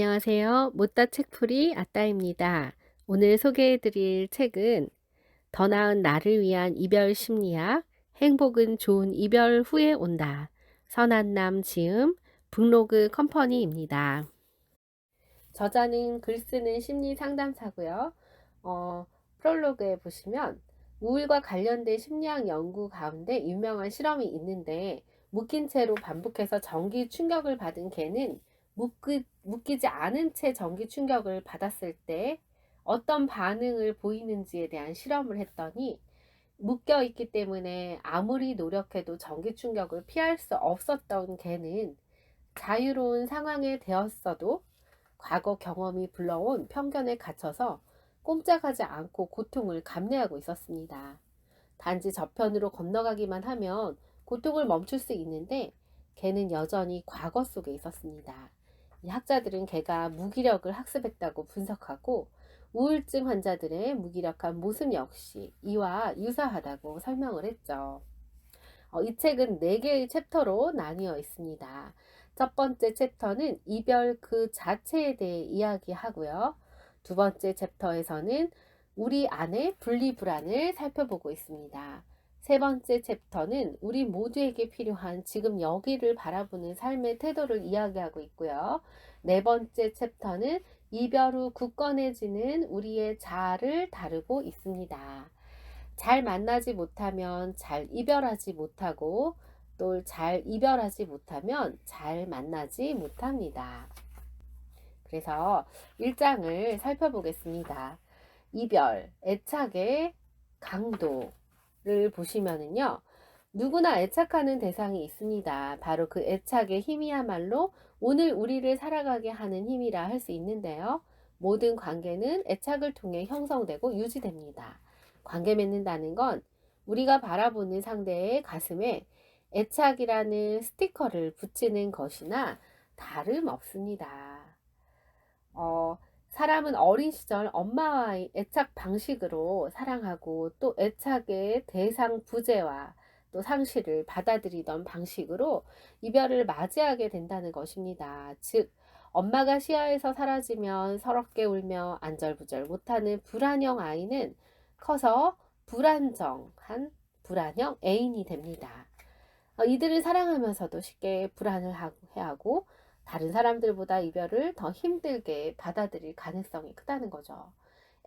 안녕하세요. 못다 책풀이 아따입니다. 오늘 소개해드릴 책은 더 나은 나를 위한 이별 심리학, 행복은 좋은 이별 후에 온다. 선한남 지음, 북로그 컴퍼니입니다. 저자는 글 쓰는 심리 상담사고요. 프롤로그에 보시면 우울과 관련된 심리학 연구 가운데 유명한 실험이 있는데 묶인 채로 반복해서 전기 충격을 받은 개는 묶이지 않은 채 전기 충격을 받았을 때 어떤 반응을 보이는지에 대한 실험을 했더니 묶여 있기 때문에 아무리 노력해도 전기 충격을 피할 수 없었던 개는 자유로운 상황에 되었어도 과거 경험이 불러온 편견에 갇혀서 꼼짝하지 않고 고통을 감내하고 있었습니다. 단지 저편으로 건너가기만 하면 고통을 멈출 수 있는데 걔는 여전히 과거 속에 있었습니다. 이 학자들은 걔가 무기력을 학습했다고 분석하고 우울증 환자들의 무기력한 모습 역시 이와 유사하다고 설명을 했죠. 이 책은 4개의 챕터로 나뉘어 있습니다. 첫 번째 챕터는 이별 그 자체에 대해 이야기하고요. 두 번째 챕터에서는 우리 안의 분리불안을 살펴보고 있습니다. 세 번째 챕터는 우리 모두에게 필요한 지금 여기를 바라보는 삶의 태도를 이야기하고 있고요. 네 번째 챕터는 이별 후 굳건해지는 우리의 자아를 다루고 있습니다. 잘 만나지 못하면 잘 이별하지 못하고 또 잘 이별하지 못하면 잘 만나지 못합니다. 그래서 1장을 살펴보겠습니다. 이별, 애착의 강도를 보시면은요. 누구나 애착하는 대상이 있습니다. 바로 그 애착의 힘이야말로 오늘 우리를 살아가게 하는 힘이라 할 수 있는데요. 모든 관계는 애착을 통해 형성되고 유지됩니다. 관계 맺는다는 건 우리가 바라보는 상대의 가슴에 애착이라는 스티커를 붙이는 것이나 다름없습니다. 어, 사람은 어린 시절 엄마와의 애착 방식으로 사랑하고 또 애착의 대상 부재와 또 상실을 받아들이던 방식으로 이별을 맞이하게 된다는 것입니다. 즉, 엄마가 시야에서 사라지면 서럽게 울며 안절부절 못하는 불안형 아이는 커서 불안정한 불안형 애인이 됩니다. 이들을 사랑하면서도 쉽게 불안을 해하고 다른 사람들보다 이별을 더 힘들게 받아들일 가능성이 크다는 거죠.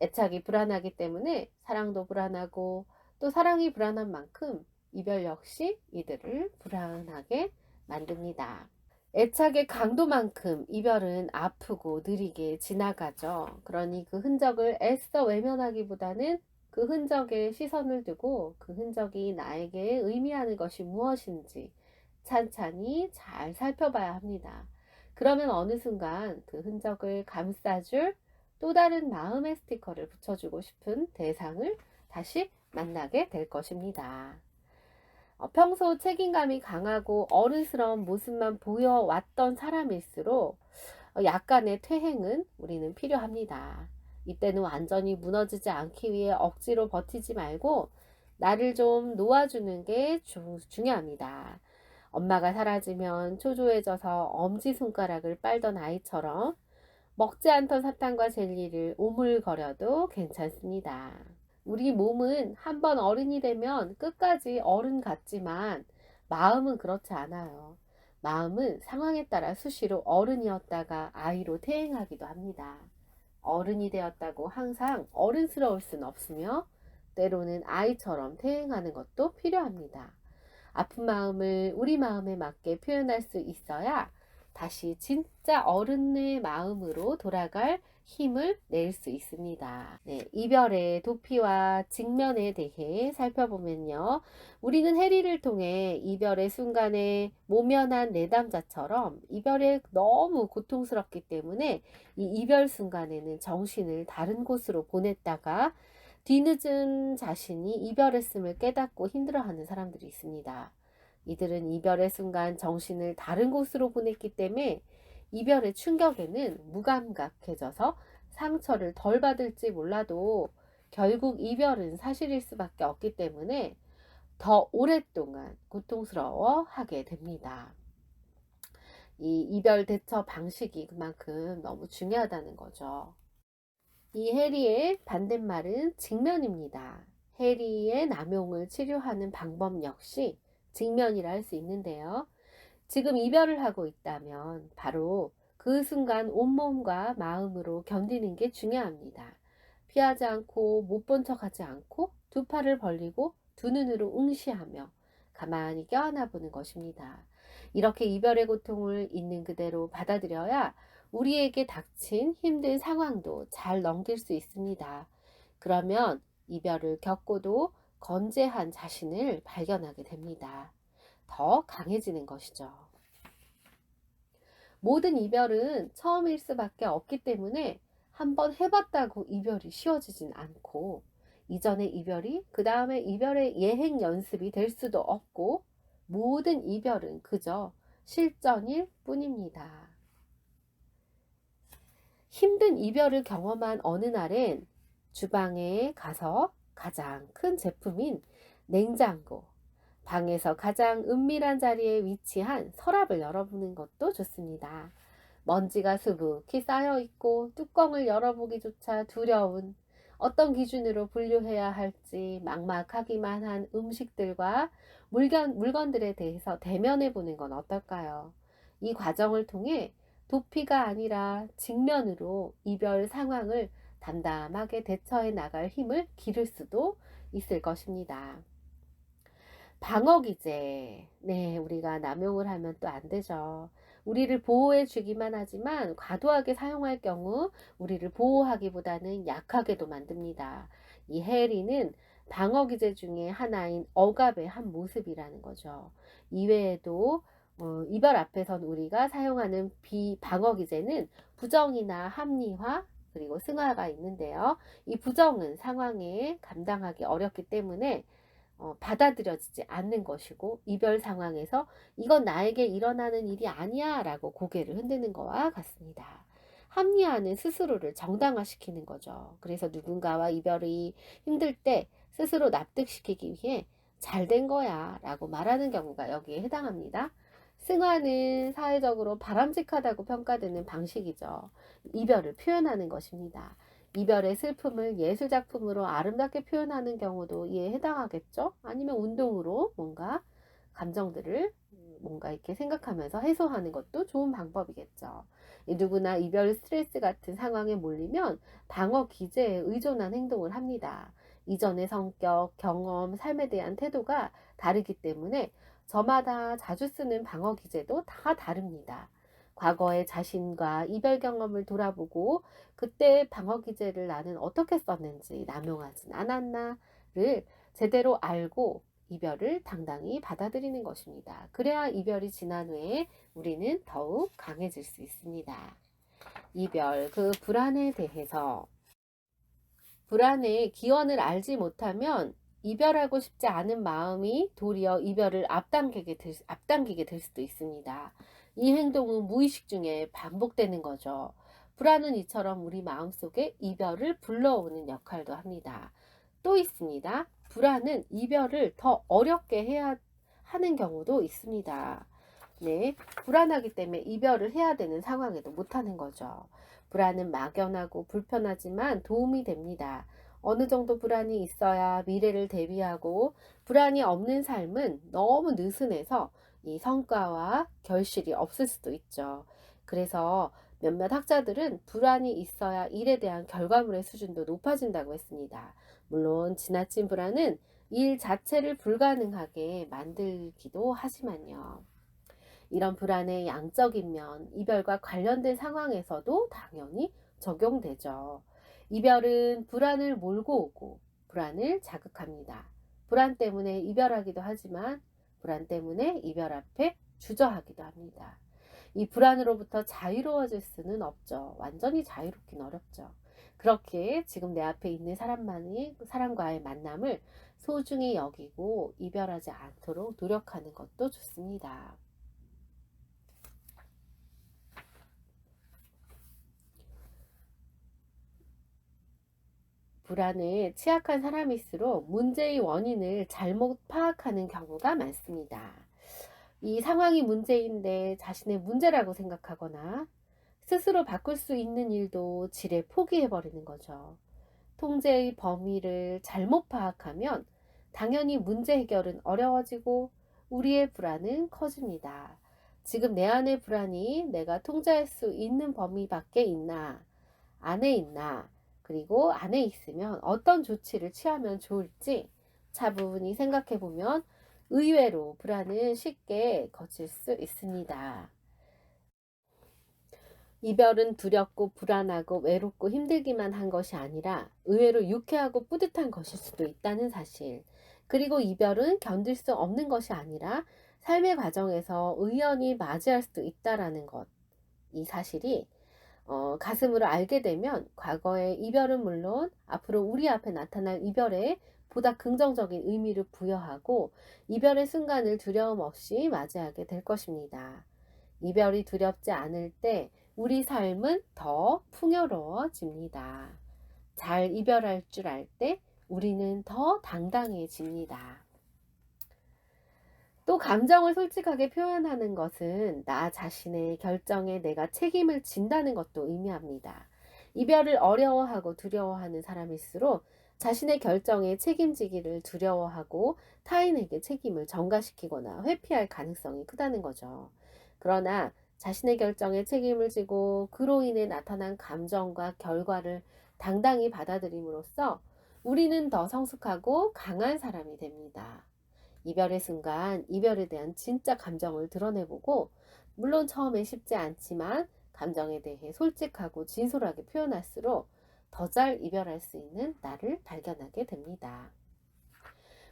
애착이 불안하기 때문에 사랑도 불안하고 또 사랑이 불안한 만큼 이별 역시 이들을 불안하게 만듭니다. 애착의 강도만큼 이별은 아프고 느리게 지나가죠. 그러니 그 흔적을 애써 외면하기보다는 그 흔적에 시선을 두고 그 흔적이 나에게 의미하는 것이 무엇인지 찬찬히 잘 살펴봐야 합니다. 그러면 어느 순간 그 흔적을 감싸줄 또 다른 마음의 스티커를 붙여주고 싶은 대상을 다시 만나게 될 것입니다. 평소 책임감이 강하고 어른스러운 모습만 보여왔던 사람일수록 약간의 퇴행은 우리는 필요합니다. 이때는 완전히 무너지지 않기 위해 억지로 버티지 말고 나를 좀 놓아주는 게 중요합니다. 엄마가 사라지면 초조해져서 엄지손가락을 빨던 아이처럼 먹지 않던 사탕과 젤리를 오물거려도 괜찮습니다. 우리 몸은 한번 어른이 되면 끝까지 어른 같지만 마음은 그렇지 않아요. 마음은 상황에 따라 수시로 어른이었다가 아이로 퇴행하기도 합니다. 어른이 되었다고 항상 어른스러울 순 없으며 때로는 아이처럼 퇴행하는 것도 필요합니다. 아픈 마음을 우리 마음에 맞게 표현할 수 있어야 다시 진짜 어른의 마음으로 돌아갈 힘을 낼 수 있습니다. 네, 이별의 도피와 직면에 대해 살펴보면요. 우리는 해리를 통해 이별의 순간에 모면한 내담자처럼 이별에 너무 고통스럽기 때문에 이 이별 순간에는 정신을 다른 곳으로 보냈다가 뒤늦은 자신이 이별했음을 깨닫고 힘들어하는 사람들이 있습니다. 이들은 이별의 순간 정신을 다른 곳으로 보냈기 때문에 이별의 충격에는 무감각해져서 상처를 덜 받을지 몰라도 결국 이별은 사실일 수밖에 없기 때문에 더 오랫동안 고통스러워하게 됩니다. 이 이별 대처 방식이 그만큼 너무 중요하다는 거죠. 이 해리의 반대말은 직면입니다. 해리의 남용을 치료하는 방법 역시 직면이라 할 수 있는데요. 지금 이별을 하고 있다면 바로 그 순간 온몸과 마음으로 견디는 게 중요합니다. 피하지 않고 못 본 척하지 않고 두 팔을 벌리고 두 눈으로 응시하며 가만히 껴안아 보는 것입니다. 이렇게 이별의 고통을 있는 그대로 받아들여야 우리에게 닥친 힘든 상황도 잘 넘길 수 있습니다. 그러면 이별을 겪고도 건재한 자신을 발견하게 됩니다. 더 강해지는 것이죠. 모든 이별은 처음일 수밖에 없기 때문에 한번 해봤다고 이별이 쉬워지진 않고, 이전의 이별이 그 다음에 이별의 예행 연습이 될 수도 없고, 모든 이별은 그저 실전일 뿐입니다. 힘든 이별을 경험한 어느 날엔 주방에 가서 가장 큰 제품인 냉장고, 방에서 가장 은밀한 자리에 위치한 서랍을 열어보는 것도 좋습니다. 먼지가 수북히 쌓여 있고 뚜껑을 열어보기조차 두려운, 어떤 기준으로 분류해야 할지 막막하기만 한 음식들과 물건들에 대해서 대면해 보는 건 어떨까요? 이 과정을 통해 도피가 아니라 직면으로 이별 상황을 담담하게 대처해 나갈 힘을 기를 수도 있을 것입니다. 방어기제. 네, 우리가 남용을 하면 또 안 되죠. 우리를 보호해 주기만 하지만 과도하게 사용할 경우 우리를 보호하기보다는 약하게도 만듭니다. 이 해리는 방어기제 중에 하나인 억압의 한 모습이라는 거죠. 이외에도 이별 앞에선 우리가 사용하는 비방어기제는 부정이나 합리화, 그리고 승화가 있는데요. 이 부정은 상황에 감당하기 어렵기 때문에 받아들여지지 않는 것이고, 이별 상황에서 이건 나에게 일어나는 일이 아니야 라고 고개를 흔드는 것과 같습니다. 합리화는 스스로를 정당화시키는 거죠. 그래서 누군가와 이별이 힘들 때 스스로 납득시키기 위해 잘 된 거야 라고 말하는 경우가 여기에 해당합니다. 승화는 사회적으로 바람직하다고 평가되는 방식이죠. 이별을 표현하는 것입니다. 이별의 슬픔을 예술작품으로 아름답게 표현하는 경우도 이에 해당하겠죠? 아니면 운동으로 뭔가 감정들을 뭔가 이렇게 생각하면서 해소하는 것도 좋은 방법이겠죠. 누구나 이별 스트레스 같은 상황에 몰리면 방어 기제에 의존한 행동을 합니다. 이전의 성격, 경험, 삶에 대한 태도가 다르기 때문에 저마다 자주 쓰는 방어 기제도 다 다릅니다. 과거의 자신과 이별 경험을 돌아보고 그때 방어 기제를 나는 어떻게 썼는지, 남용하진 않았나를 제대로 알고 이별을 당당히 받아들이는 것입니다. 그래야 이별이 지난 후에 우리는 더욱 강해질 수 있습니다. 이별, 그 불안에 대해서, 불안의 기원을 알지 못하면 이별하고 싶지 않은 마음이 도리어 이별을 앞당기게 될 수도 있습니다. 이 행동은 무의식 중에 반복되는 거죠. 불안은 이처럼 우리 마음속에 이별을 불러오는 역할도 합니다. 또 있습니다. 불안은 이별을 더 어렵게 해야 하는 경우도 있습니다. 네, 불안하기 때문에 이별을 해야 되는 상황에도 못하는 거죠. 불안은 막연하고 불편하지만 도움이 됩니다. 어느 정도 불안이 있어야 미래를 대비하고, 불안이 없는 삶은 너무 느슨해서 이 성과와 결실이 없을 수도 있죠. 그래서 몇몇 학자들은 불안이 있어야 일에 대한 결과물의 수준도 높아진다고 했습니다. 물론 지나친 불안은 일 자체를 불가능하게 만들기도 하지만요. 이런 불안의 양적인 면, 이별과 관련된 상황에서도 당연히 적용되죠. 이별은 불안을 몰고 오고 불안을 자극합니다. 불안 때문에 이별하기도 하지만 불안 때문에 이별 앞에 주저하기도 합니다. 이 불안으로부터 자유로워질 수는 없죠. 완전히 자유롭긴 어렵죠. 그렇게 지금 내 앞에 있는 사람과의 만남을 소중히 여기고 이별하지 않도록 노력하는 것도 좋습니다. 불안에 취약한 사람일수록 문제의 원인을 잘못 파악하는 경우가 많습니다. 이 상황이 문제인데 자신의 문제라고 생각하거나 스스로 바꿀 수 있는 일도 지레 포기해 버리는 거죠. 통제의 범위를 잘못 파악하면 당연히 문제 해결은 어려워지고 우리의 불안은 커집니다. 지금 내 안의 불안이 내가 통제할 수 있는 범위 밖에 있나, 안에 있나, 그리고 안에 있으면 어떤 조치를 취하면 좋을지 차분히 생각해 보면 의외로 불안은 쉽게 거칠 수 있습니다. 이별은 두렵고 불안하고 외롭고 힘들기만 한 것이 아니라 의외로 유쾌하고 뿌듯한 것일 수도 있다는 사실. 그리고 이별은 견딜 수 없는 것이 아니라 삶의 과정에서 의연히 맞이할 수도 있다라는 것. 이 사실이 가슴으로 알게 되면 과거의 이별은 물론 앞으로 우리 앞에 나타날 이별에 보다 긍정적인 의미를 부여하고 이별의 순간을 두려움 없이 맞이하게 될 것입니다. 이별이 두렵지 않을 때 우리 삶은 더 풍요로워집니다. 잘 이별할 줄 알 때 우리는 더 당당해집니다. 또 감정을 솔직하게 표현하는 것은 나 자신의 결정에 내가 책임을 진다는 것도 의미합니다. 이별을 어려워하고 두려워하는 사람일수록 자신의 결정에 책임지기를 두려워하고 타인에게 책임을 전가시키거나 회피할 가능성이 크다는 거죠. 그러나 자신의 결정에 책임을 지고 그로 인해 나타난 감정과 결과를 당당히 받아들임으로써 우리는 더 성숙하고 강한 사람이 됩니다. 이별의 순간 이별에 대한 진짜 감정을 드러내보고 물론 처음에 쉽지 않지만 감정에 대해 솔직하고 진솔하게 표현할수록 더 잘 이별할 수 있는 나를 발견하게 됩니다.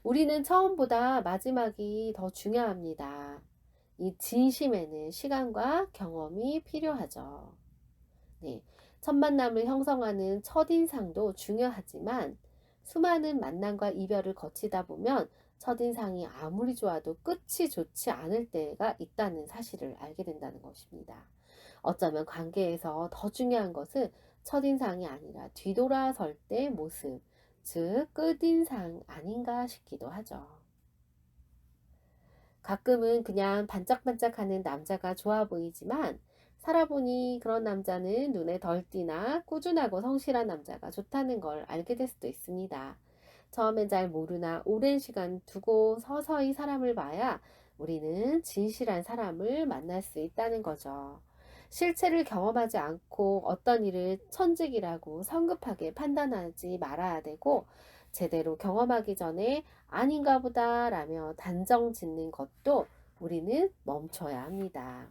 우리는 처음보다 마지막이 더 중요합니다. 이 진심에는 시간과 경험이 필요하죠. 네, 첫 만남을 형성하는 첫인상도 중요하지만 수많은 만남과 이별을 거치다 보면 첫인상이 아무리 좋아도 끝이 좋지 않을 때가 있다는 사실을 알게 된다는 것입니다. 어쩌면 관계에서 더 중요한 것은 첫인상이 아니라 뒤돌아설 때 모습, 즉 끝인상 아닌가 싶기도 하죠. 가끔은 그냥 반짝반짝하는 남자가 좋아 보이지만 살아보니 그런 남자는 눈에 덜 띄나 꾸준하고 성실한 남자가 좋다는 걸 알게 될 수도 있습니다. 처음엔 잘 모르나 오랜 시간 두고 서서히 사람을 봐야 우리는 진실한 사람을 만날 수 있다는 거죠. 실체를 경험하지 않고 어떤 일을 천직이라고 성급하게 판단하지 말아야 되고 제대로 경험하기 전에 아닌가 보다 라며 단정 짓는 것도 우리는 멈춰야 합니다.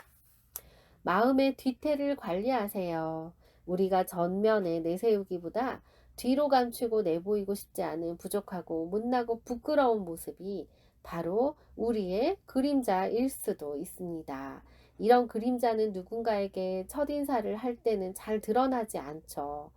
마음의 뒤태를 관리하세요. 우리가 전면에 내세우기보다 뒤로 감추고 내보이고 싶지 않은 부족하고 못나고 부끄러운 모습이 바로 우리의 그림자일 수도 있습니다. 이런 그림자는 누군가에게 첫인사를 할 때는 잘 드러나지 않죠.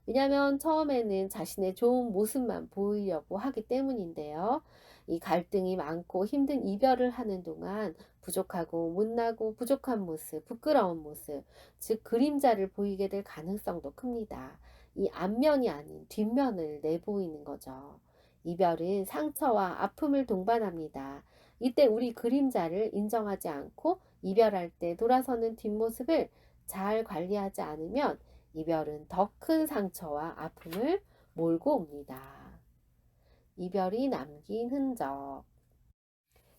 왜냐하면 처음에는 자신의 좋은 모습만 보이려고 하기 때문인데요. 이 갈등이 많고 힘든 이별을 하는 동안 부족하고 못나고 부족한 모습, 부끄러운 모습, 즉 그림자를 보이게 될 가능성도 큽니다. 이 앞면이 아닌 뒷면을 내보이는 거죠. 이별은 상처와 아픔을 동반합니다. 이때 우리 그림자를 인정하지 않고 이별할 때 돌아서는 뒷모습을 잘 관리하지 않으면 이별은 더 큰 상처와 아픔을 몰고 옵니다. 이별이 남긴 흔적.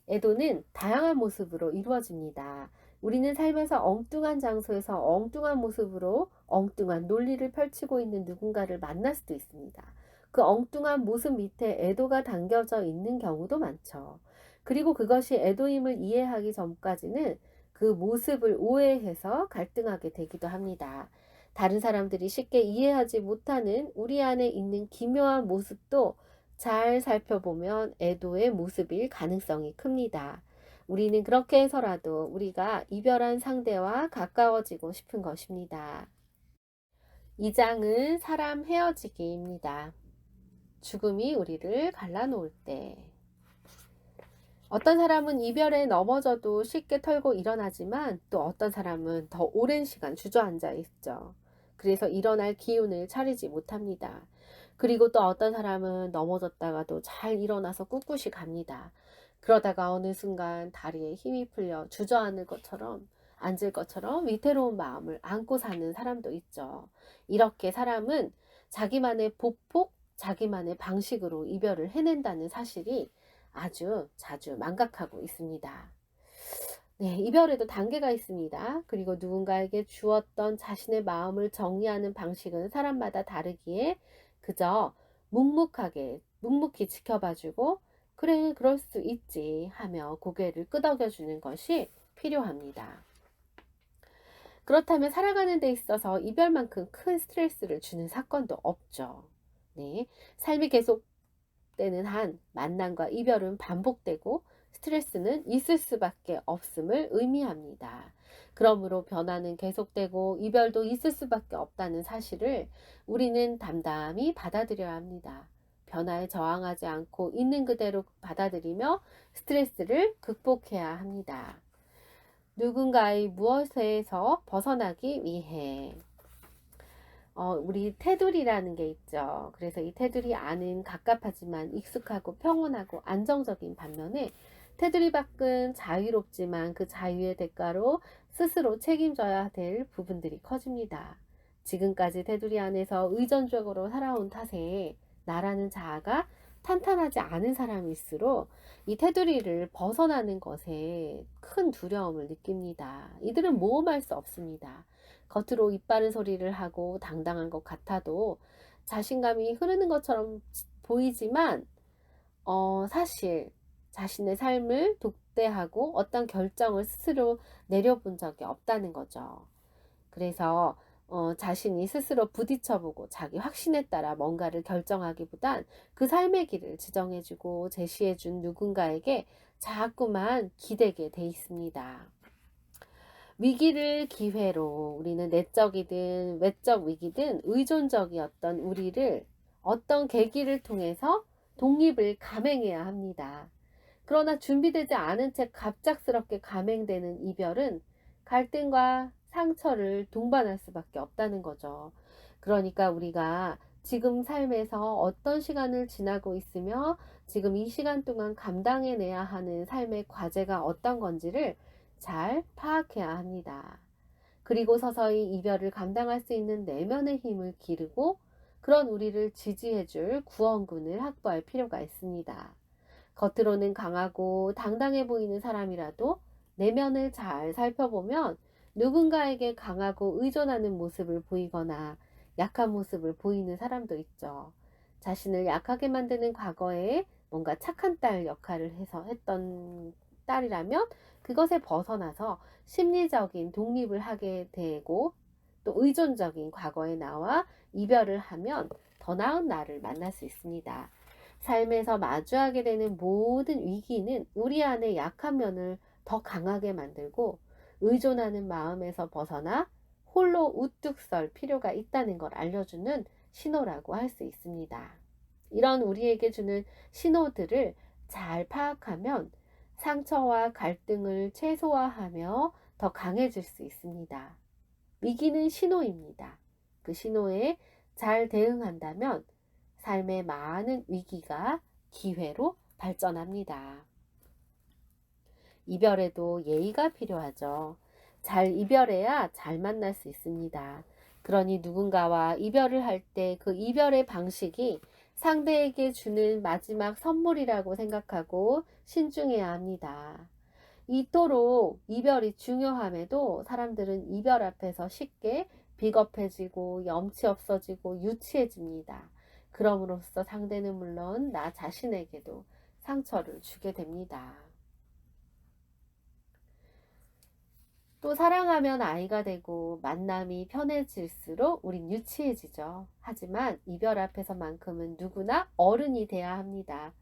애도는 다양한 모습으로 이루어집니다. 우리는 살면서 엉뚱한 장소에서 엉뚱한 모습으로 엉뚱한 논리를 펼치고 있는 누군가를 만날 수도 있습니다. 그 엉뚱한 모습 밑에 애도가 담겨져 있는 경우도 많죠. 그리고 그것이 애도임을 이해하기 전까지는 그 모습을 오해해서 갈등하게 되기도 합니다. 다른 사람들이 쉽게 이해하지 못하는 우리 안에 있는 기묘한 모습도 잘 살펴보면 애도의 모습일 가능성이 큽니다. 우리는 그렇게 해서라도 우리가 이별한 상대와 가까워지고 싶은 것입니다. 2장은 사람 헤어지기입니다. 죽음이 우리를 갈라놓을 때. 어떤 사람은 이별에 넘어져도 쉽게 털고 일어나지만 또 어떤 사람은 더 오랜 시간 주저앉아 있죠. 그래서 일어날 기운을 차리지 못합니다. 그리고 또 어떤 사람은 넘어졌다가도 잘 일어나서 꿋꿋이 갑니다. 그러다가 어느 순간 다리에 힘이 풀려 주저앉을 것처럼 앉을 것처럼 위태로운 마음을 안고 사는 사람도 있죠. 이렇게 사람은 자기만의 보폭, 자기만의 방식으로 이별을 해낸다는 사실이 아주 자주 망각하고 있습니다. 네, 이별에도 단계가 있습니다. 그리고 누군가에게 주었던 자신의 마음을 정리하는 방식은 사람마다 다르기에 그저 묵묵히 지켜봐주고 그래, 그럴 수 있지 하며 고개를 끄덕여주는 것이 필요합니다. 그렇다면 살아가는 데 있어서 이별만큼 큰 스트레스를 주는 사건도 없죠. 네, 삶이 계속되는 한 만남과 이별은 반복되고 스트레스는 있을 수밖에 없음을 의미합니다. 그러므로 변화는 계속되고 이별도 있을 수밖에 없다는 사실을 우리는 담담히 받아들여야 합니다. 변화에 저항하지 않고 있는 그대로 받아들이며 스트레스를 극복해야 합니다. 누군가의 무엇에서 벗어나기 위해 우리 테두리라는 게 있죠. 그래서 이 테두리 안은 갑갑하지만 익숙하고 평온하고 안정적인 반면에 테두리 밖은 자유롭지만 그 자유의 대가로 스스로 책임져야 될 부분들이 커집니다. 지금까지 테두리 안에서 의존적으로 살아온 탓에 나라는 자아가 탄탄하지 않은 사람일수록 이 테두리를 벗어나는 것에 큰 두려움을 느낍니다. 이들은 모험할 수 없습니다. 겉으로 이빠른 소리를 하고 당당한 것 같아도 자신감이 흐르는 것처럼 보이지만 사실 자신의 삶을 독대하고 어떤 결정을 스스로 내려본 적이 없다는 거죠. 그래서 자신이 스스로 부딪혀보고 자기 확신에 따라 뭔가를 결정하기보단 그 삶의 길을 지정해주고 제시해준 누군가에게 자꾸만 기대게 돼 있습니다. 위기를 기회로 우리는 내적이든 외적 위기든 의존적이었던 우리를 어떤 계기를 통해서 독립을 감행해야 합니다. 그러나 준비되지 않은 채 갑작스럽게 감행되는 이별은 갈등과 상처를 동반할 수밖에 없다는 거죠. 그러니까 우리가 지금 삶에서 어떤 시간을 지나고 있으며 지금 이 시간 동안 감당해내야 하는 삶의 과제가 어떤 건지를 잘 파악해야 합니다. 그리고 서서히 이별을 감당할 수 있는 내면의 힘을 기르고 그런 우리를 지지해줄 구원군을 확보할 필요가 있습니다. 겉으로는 강하고 당당해 보이는 사람이라도 내면을 잘 살펴보면 누군가에게 강하고 의존하는 모습을 보이거나 약한 모습을 보이는 사람도 있죠. 자신을 약하게 만드는 과거에 뭔가 착한 딸 역할을 해서 했던 딸이라면 그것에 벗어나서 심리적인 독립을 하게 되고 또 의존적인 과거에 나와 이별을 하면 더 나은 나를 만날 수 있습니다. 삶에서 마주하게 되는 모든 위기는 우리 안의 약한 면을 더 강하게 만들고 의존하는 마음에서 벗어나 홀로 우뚝 설 필요가 있다는 걸 알려주는 신호라고 할 수 있습니다. 이런 우리에게 주는 신호들을 잘 파악하면 상처와 갈등을 최소화하며 더 강해질 수 있습니다. 위기는 신호입니다. 그 신호에 잘 대응한다면 삶의 많은 위기가 기회로 발전합니다. 이별에도 예의가 필요하죠. 잘 이별해야 잘 만날 수 있습니다. 그러니 누군가와 이별을 할 때 그 이별의 방식이 상대에게 주는 마지막 선물이라고 생각하고 신중해야 합니다. 이토록 이별이 중요함에도 사람들은 이별 앞에서 쉽게 비겁해지고 염치 없어지고 유치해집니다. 그럼으로써 상대는 물론 나 자신에게도 상처를 주게 됩니다. 또 사랑하면 아이가 되고 만남이 편해질수록 우린 유치해지죠. 하지만 이별 앞에서만큼은 누구나 어른이 돼야 합니다.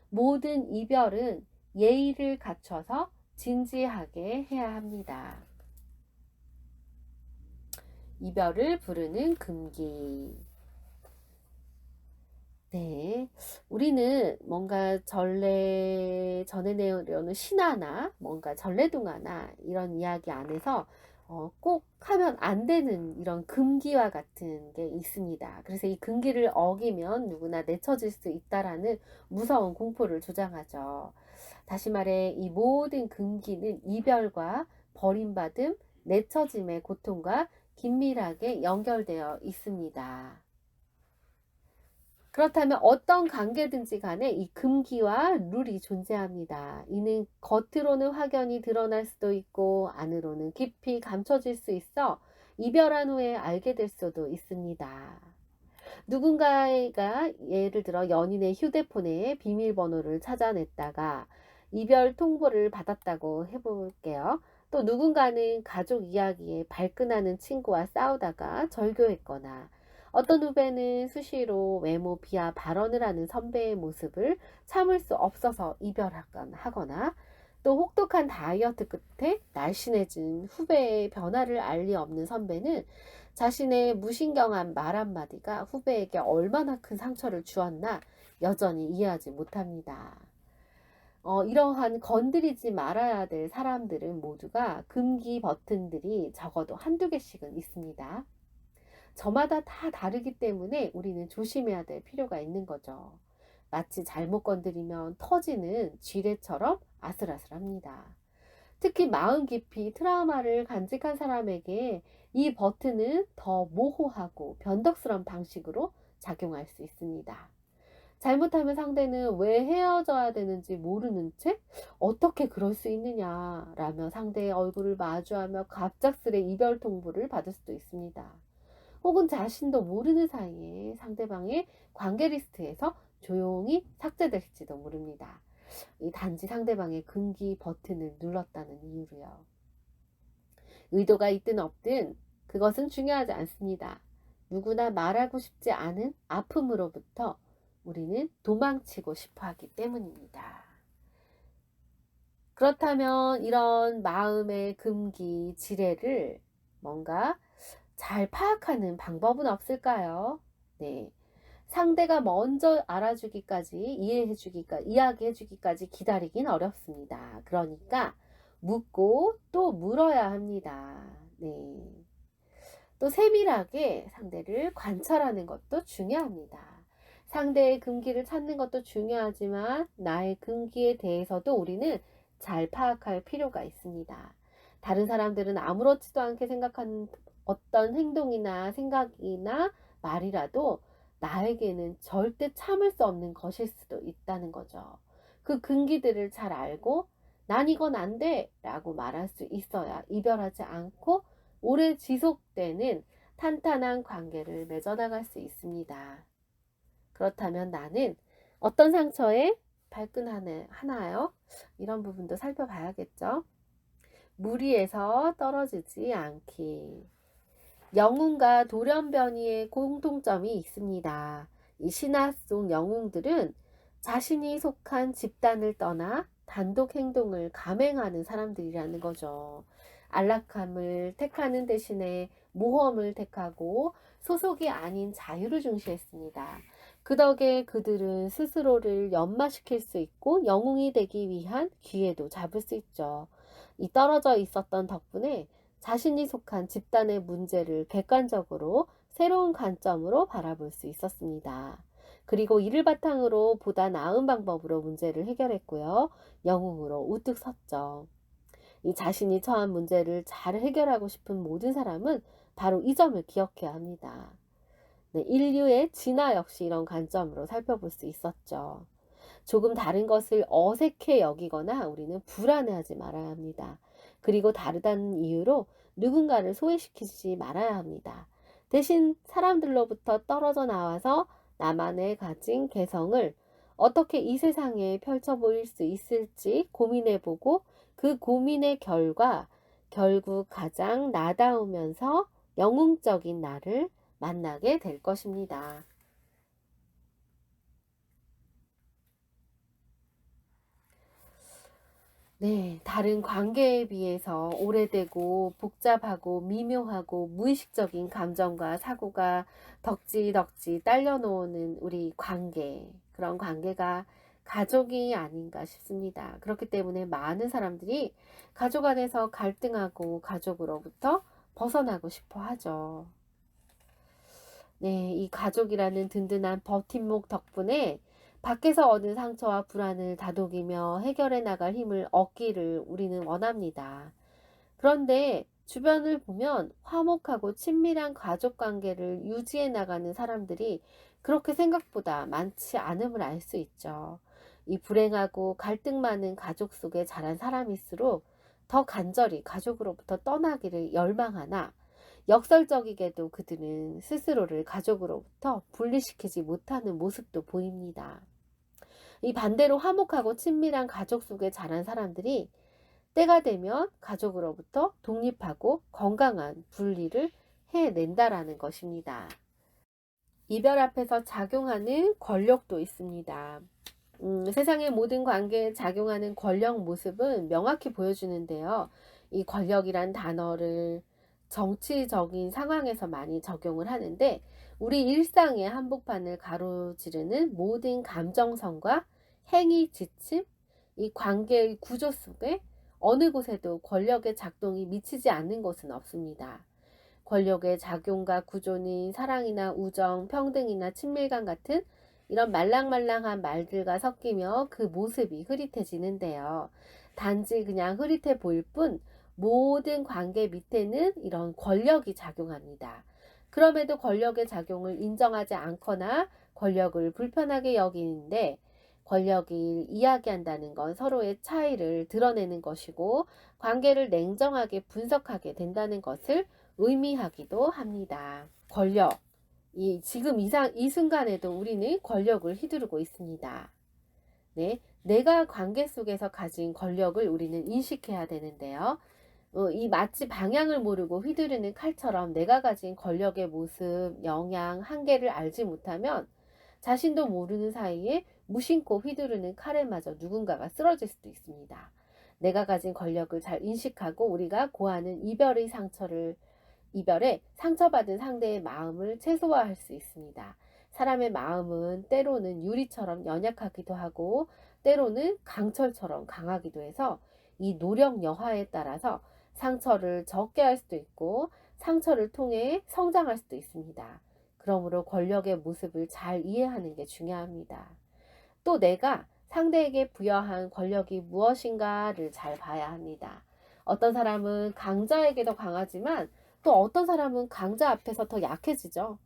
모든 이별은 예의를 갖춰서 진지하게 해야 합니다. 이별을 부르는 금기. 네. 우리는 뭔가 전해내려는 신화나 뭔가 전래동화나 이런 이야기 안에서 꼭 하면 안 되는 이런 금기와 같은 게 있습니다. 그래서 이 금기를 어기면 누구나 내쳐질 수 있다라는 무서운 공포를 조장하죠. 다시 말해 이 모든 금기는 이별과 버림받음, 내처짐의 고통과 긴밀하게 연결되어 있습니다. 그렇다면 어떤 관계든지 간에 이 금기와 룰이 존재합니다. 이는 겉으로는 확연히 드러날 수도 있고 안으로는 깊이 감춰질 수 있어 이별한 후에 알게 될 수도 있습니다. 누군가가 예를 들어 연인의 휴대폰에 비밀번호를 찾아냈다가 이별 통보를 받았다고 해볼게요. 또 누군가는 가족 이야기에 발끈하는 친구와 싸우다가 절교했거나 어떤 후배는 수시로 외모 비하 발언을 하는 선배의 모습을 참을 수 없어서 이별하거나 또 혹독한 다이어트 끝에 날씬해진 후배의 변화를 알 리 없는 선배는 자신의 무신경한 말 한마디가 후배에게 얼마나 큰 상처를 주었나 여전히 이해하지 못합니다. 이러한 건드리지 말아야 될 사람들은 모두가 금기 버튼들이 적어도 한두 개씩은 있습니다. 저마다 다 다르기 때문에 우리는 조심해야 될 필요가 있는 거죠. 마치 잘못 건드리면 터지는 쥐레처럼 아슬아슬합니다. 특히 마음 깊이 트라우마를 간직한 사람에게 이 버튼은 더 모호하고 변덕스러운 방식으로 작용할 수 있습니다. 잘못하면 상대는 왜 헤어져야 되는지 모르는 채 어떻게 그럴 수 있느냐 라며 상대의 얼굴을 마주하며 갑작스레 이별 통보를 받을 수도 있습니다. 혹은 자신도 모르는 사이에 상대방의 관계 리스트에서 조용히 삭제될지도 모릅니다. 이 단지 상대방의 금기 버튼을 눌렀다는 이유로요. 의도가 있든 없든 그것은 중요하지 않습니다. 누구나 말하고 싶지 않은 아픔으로부터 우리는 도망치고 싶어 하기 때문입니다. 그렇다면 이런 마음의 금기, 지뢰를 뭔가 잘 파악하는 방법은 없을까요? 네. 상대가 먼저 알아주기까지, 이야기해주기까지 기다리긴 어렵습니다. 그러니까 묻고 또 물어야 합니다. 네. 또 세밀하게 상대를 관찰하는 것도 중요합니다. 상대의 금기를 찾는 것도 중요하지만 나의 금기에 대해서도 우리는 잘 파악할 필요가 있습니다. 다른 사람들은 아무렇지도 않게 생각하는 어떤 행동이나 생각이나 말이라도 나에게는 절대 참을 수 없는 것일 수도 있다는 거죠. 그 금기들을 잘 알고 난 이건 안 돼! 라고 말할 수 있어야 이별하지 않고 오래 지속되는 탄탄한 관계를 맺어나갈 수 있습니다. 그렇다면 나는 어떤 상처에 발끈하나요? 이런 부분도 살펴봐야겠죠. 무리에서 떨어지지 않기. 영웅과 돌연변이의 공통점이 있습니다. 이 신화 속 영웅들은 자신이 속한 집단을 떠나 단독 행동을 감행하는 사람들이라는 거죠. 안락함을 택하는 대신에 모험을 택하고 소속이 아닌 자유를 중시했습니다. 그 덕에 그들은 스스로를 연마시킬 수 있고 영웅이 되기 위한 기회도 잡을 수 있죠. 이 떨어져 있었던 덕분에 자신이 속한 집단의 문제를 객관적으로 새로운 관점으로 바라볼 수 있었습니다. 그리고 이를 바탕으로 보다 나은 방법으로 문제를 해결했고요. 영웅으로 우뚝 섰죠. 이 자신이 처한 문제를 잘 해결하고 싶은 모든 사람은 바로 이 점을 기억해야 합니다. 네, 인류의 진화 역시 이런 관점으로 살펴볼 수 있었죠. 조금 다른 것을 어색해 여기거나 우리는 불안해하지 말아야 합니다. 그리고 다르다는 이유로 누군가를 소외시키지 말아야 합니다. 대신 사람들로부터 떨어져 나와서 나만의 가진 개성을 어떻게 이 세상에 펼쳐 보일 수 있을지 고민해보고 그 고민의 결과 결국 가장 나다우면서 영웅적인 나를 만나게 될 것입니다. 네, 다른 관계에 비해서 오래되고 복잡하고 미묘하고 무의식적인 감정과 사고가 덕지덕지 딸려놓는 우리 관계. 그런 관계가 가족이 아닌가 싶습니다. 그렇기 때문에 많은 사람들이 가족 안에서 갈등하고 가족으로부터 벗어나고 싶어 하죠. 네, 이 가족이라는 든든한 버팀목 덕분에 밖에서 얻은 상처와 불안을 다독이며 해결해 나갈 힘을 얻기를 우리는 원합니다. 그런데 주변을 보면 화목하고 친밀한 가족 관계를 유지해 나가는 사람들이 그렇게 생각보다 많지 않음을 알 수 있죠. 이 불행하고 갈등 많은 가족 속에 자란 사람일수록 더 간절히 가족으로부터 떠나기를 열망하나 역설적이게도 그들은 스스로를 가족으로부터 분리시키지 못하는 모습도 보입니다. 이 반대로 화목하고 친밀한 가족 속에 자란 사람들이 때가 되면 가족으로부터 독립하고 건강한 분리를 해낸다라는 것입니다. 이별 앞에서 작용하는 권력도 있습니다. 세상의 모든 관계에 작용하는 권력 모습은 명확히 보여주는데요. 이 권력이란 단어를 정치적인 상황에서 많이 적용을 하는데 우리 일상의 한복판을 가로지르는 모든 감정선과 행위 지침, 이 관계의 구조 속에 어느 곳에도 권력의 작동이 미치지 않는 곳은 없습니다. 권력의 작용과 구조는 사랑이나 우정, 평등이나 친밀감 같은 이런 말랑말랑한 말들과 섞이며 그 모습이 흐릿해지는데요. 단지 그냥 흐릿해 보일 뿐 모든 관계 밑에는 이런 권력이 작용합니다. 그럼에도 권력의 작용을 인정하지 않거나 권력을 불편하게 여기는데 권력이 이야기한다는 건 서로의 차이를 드러내는 것이고 관계를 냉정하게 분석하게 된다는 것을 의미하기도 합니다. 권력. 지금 이 순간에도 우리는 권력을 휘두르고 있습니다. 네, 내가 관계 속에서 가진 권력을 우리는 인식해야 되는데요. 이 마치 방향을 모르고 휘두르는 칼처럼 내가 가진 권력의 모습, 영향, 한계를 알지 못하면 자신도 모르는 사이에 무심코 휘두르는 칼에 맞아 누군가가 쓰러질 수도 있습니다. 내가 가진 권력을 잘 인식하고 우리가 고하는 이별에 상처받은 상대의 마음을 최소화할 수 있습니다. 사람의 마음은 때로는 유리처럼 연약하기도 하고 때로는 강철처럼 강하기도 해서 이 노력 여하에 따라서 상처를 적게 할 수도 있고 상처를 통해 성장할 수도 있습니다. 그러므로 권력의 모습을 잘 이해하는 게 중요합니다. 또 내가 상대에게 부여한 권력이 무엇인가를 잘 봐야 합니다. 어떤 사람은 강자에게 더 강하지만 또 어떤 사람은 강자 앞에서 더 약해지죠.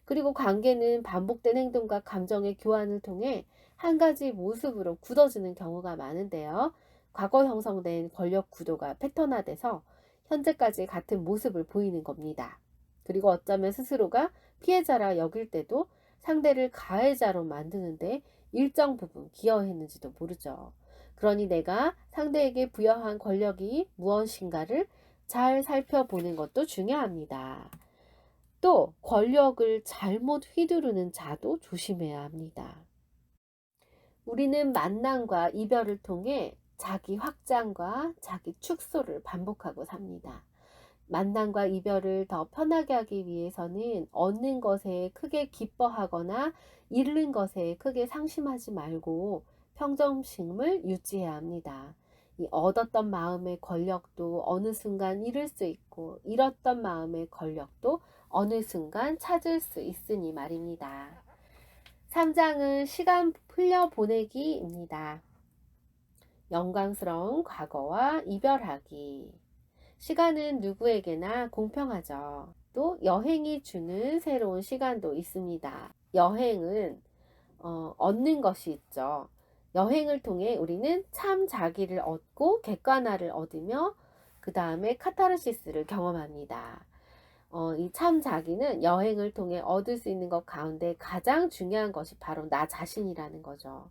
그리고 관계는 반복된 행동과 감정의 교환을 통해 한 가지 모습으로 굳어지는 경우가 많은데요. 과거 형성된 권력 구도가 패턴화돼서 현재까지 같은 모습을 보이는 겁니다. 그리고 어쩌면 스스로가 피해자라 여길 때도 상대를 가해자로 만드는데 일정 부분 기여했는지도 모르죠. 그러니 내가 상대에게 부여한 권력이 무엇인가를 잘 살펴보는 것도 중요합니다. 또 권력을 잘못 휘두르는 자도 조심해야 합니다. 우리는 만남과 이별을 통해 자기 확장과 자기 축소를 반복하고 삽니다. 만남과 이별을 더 편하게 하기 위해서는 얻는 것에 크게 기뻐하거나 잃는 것에 크게 상심하지 말고 평정심을 유지해야 합니다. 이 얻었던 마음의 권력도 어느 순간 잃을 수 있고 잃었던 마음의 권력도 어느 순간 찾을 수 있으니 말입니다. 3장은 시간 흘려보내기입니다. 영광스러운 과거와 이별하기. 시간은 누구에게나 공평하죠. 또 여행이 주는 새로운 시간도 있습니다. 여행은 얻는 것이 있죠. 여행을 통해 우리는 참 자기를 얻고 객관화를 얻으며 그 다음에 카타르시스를 경험합니다. 이 참 자기는 여행을 통해 얻을 수 있는 것 가운데 가장 중요한 것이 바로 나 자신이라는 거죠.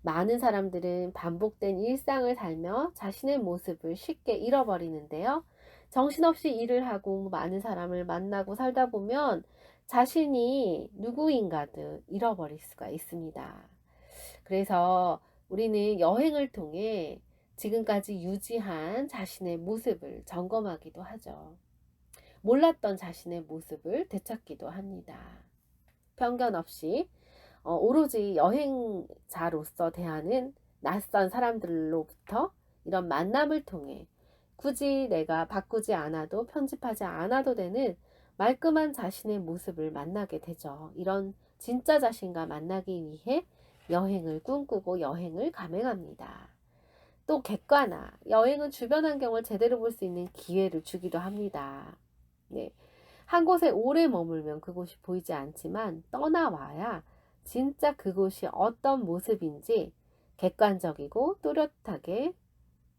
많은 사람들은 반복된 일상을 살며 자신의 모습을 쉽게 잃어버리는데요. 정신없이 일을 하고 많은 사람을 만나고 살다 보면 자신이 누구인가를 잃어버릴 수가 있습니다. 그래서 우리는 여행을 통해 지금까지 유지한 자신의 모습을 점검하기도 하죠. 몰랐던 자신의 모습을 되찾기도 합니다. 편견 없이 오로지 여행자로서 대하는 낯선 사람들로부터 이런 만남을 통해 굳이 내가 바꾸지 않아도 편집하지 않아도 되는 말끔한 자신의 모습을 만나게 되죠. 이런 진짜 자신과 만나기 위해 여행을 꿈꾸고 여행을 감행합니다. 또 객관화, 여행은 주변 환경을 제대로 볼 수 있는 기회를 주기도 합니다. 네. 한 곳에 오래 머물면 그곳이 보이지 않지만 떠나와야 진짜 그곳이 어떤 모습인지 객관적이고 또렷하게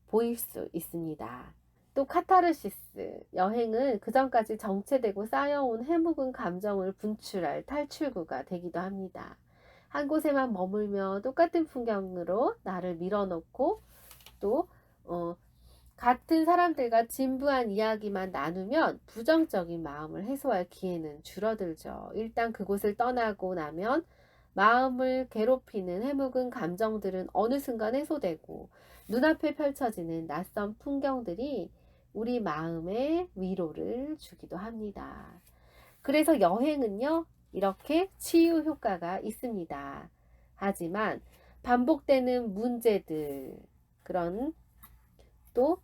보일 수 있습니다. 또 카타르시스, 여행은 그전까지 정체되고 쌓여온 해묵은 감정을 분출할 탈출구가 되기도 합니다. 한 곳에만 머물며 똑같은 풍경으로 나를 밀어넣고 또 같은 사람들과 진부한 이야기만 나누면 부정적인 마음을 해소할 기회는 줄어들죠. 일단 그곳을 떠나고 나면 마음을 괴롭히는 해묵은 감정들은 어느 순간 해소되고 눈앞에 펼쳐지는 낯선 풍경들이 우리 마음에 위로를 주기도 합니다. 그래서 여행은요, 이렇게 치유 효과가 있습니다. 하지만 반복되는 문제들, 그런 또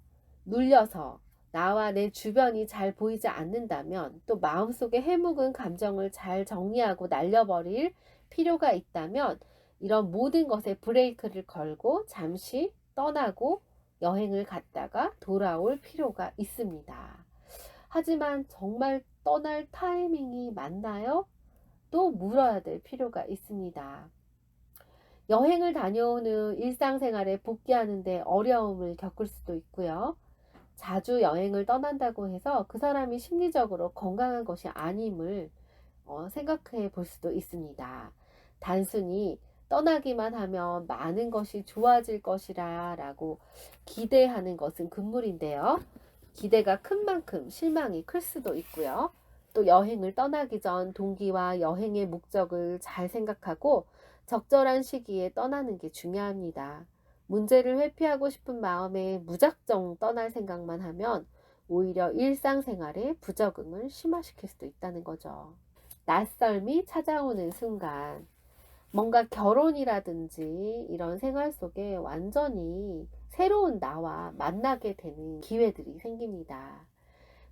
눌려서 나와 내 주변이 잘 보이지 않는다면, 또 마음속에 해묵은 감정을 잘 정리하고 날려버릴 필요가 있다면 이런 모든 것에 브레이크를 걸고 잠시 떠나고 여행을 갔다가 돌아올 필요가 있습니다. 하지만 정말 떠날 타이밍이 맞나요? 또 물어야 될 필요가 있습니다. 여행을 다녀온 후 일상생활에 복귀하는데 어려움을 겪을 수도 있고요. 자주 여행을 떠난다고 해서 그 사람이 심리적으로 건강한 것이 아님을 생각해 볼 수도 있습니다. 단순히 떠나기만 하면 많은 것이 좋아질 것이라 라고 기대하는 것은 금물인데요. 기대가 큰 만큼 실망이 클 수도 있고요. 또 여행을 떠나기 전 동기와 여행의 목적을 잘 생각하고 적절한 시기에 떠나는 게 중요합니다. 문제를 회피하고 싶은 마음에 무작정 떠날 생각만 하면 오히려 일상생활에 부적응을 심화시킬 수도 있다는 거죠. 낯설미 찾아오는 순간, 뭔가 결혼이라든지 이런 생활 속에 완전히 새로운 나와 만나게 되는 기회들이 생깁니다.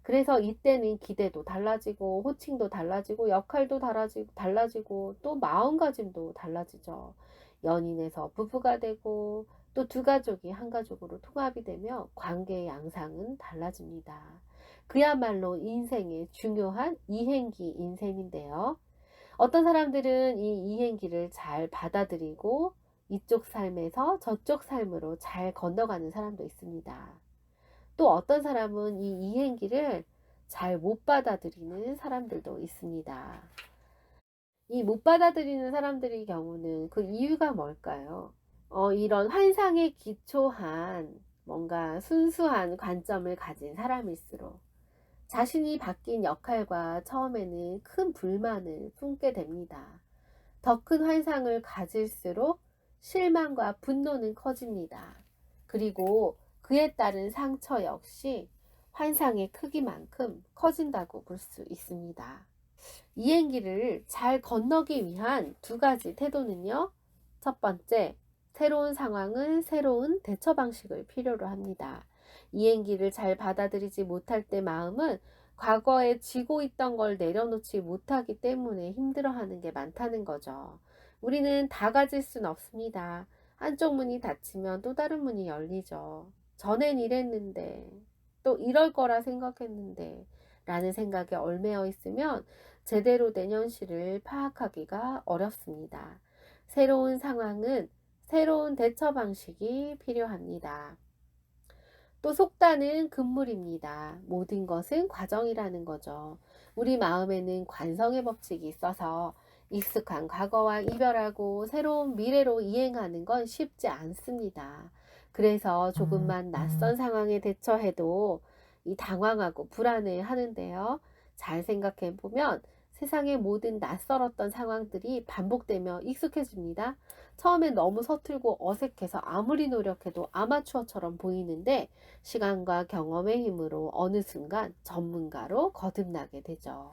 그래서 이때는 기대도 달라지고 호칭도 달라지고 역할도 달라지고 또 마음가짐도 달라지죠. 연인에서 부부가 되고 또 두 가족이 한 가족으로 통합이 되며 관계의 양상은 달라집니다. 그야말로 인생의 중요한 이행기 인생인데요. 어떤 사람들은 이 이행기를 잘 받아들이고 이쪽 삶에서 저쪽 삶으로 잘 건너가는 사람도 있습니다. 또 어떤 사람은 이 이행기를 잘 못 받아들이는 사람들도 있습니다. 이 못 받아들이는 사람들의 경우는 그 이유가 뭘까요? 이런 환상에 기초한 뭔가 순수한 관점을 가진 사람일수록 자신이 바뀐 역할과 처음에는 큰 불만을 품게 됩니다. 더 큰 환상을 가질수록 실망과 분노는 커집니다. 그리고 그에 따른 상처 역시 환상의 크기만큼 커진다고 볼 수 있습니다. 이행기를 잘 건너기 위한 두 가지 태도는요. 첫 번째, 새로운 상황은 새로운 대처 방식을 필요로 합니다. 이행기를 잘 받아들이지 못할 때 마음은 과거에 쥐고 있던 걸 내려놓지 못하기 때문에 힘들어하는 게 많다는 거죠. 우리는 다 가질 순 없습니다. 한쪽 문이 닫히면 또 다른 문이 열리죠. 전엔 이랬는데, 또 이럴 거라 생각했는데, 라는 생각에 얽매여 있으면 제대로 된 현실을 파악하기가 어렵습니다. 새로운 상황은 새로운 대처 방식이 필요합니다. 또 속단은 금물입니다. 모든 것은 과정이라는 거죠. 우리 마음에는 관성의 법칙이 있어서 익숙한 과거와 이별하고 새로운 미래로 이행하는 건 쉽지 않습니다. 그래서 조금만 낯선 상황에 대처해도 당황하고 불안해 하는데요. 잘 생각해 보면 세상의 모든 낯설었던 상황들이 반복되며 익숙해집니다. 처음엔 너무 서툴고 어색해서 아무리 노력해도 아마추어처럼 보이는데 시간과 경험의 힘으로 어느 순간 전문가로 거듭나게 되죠.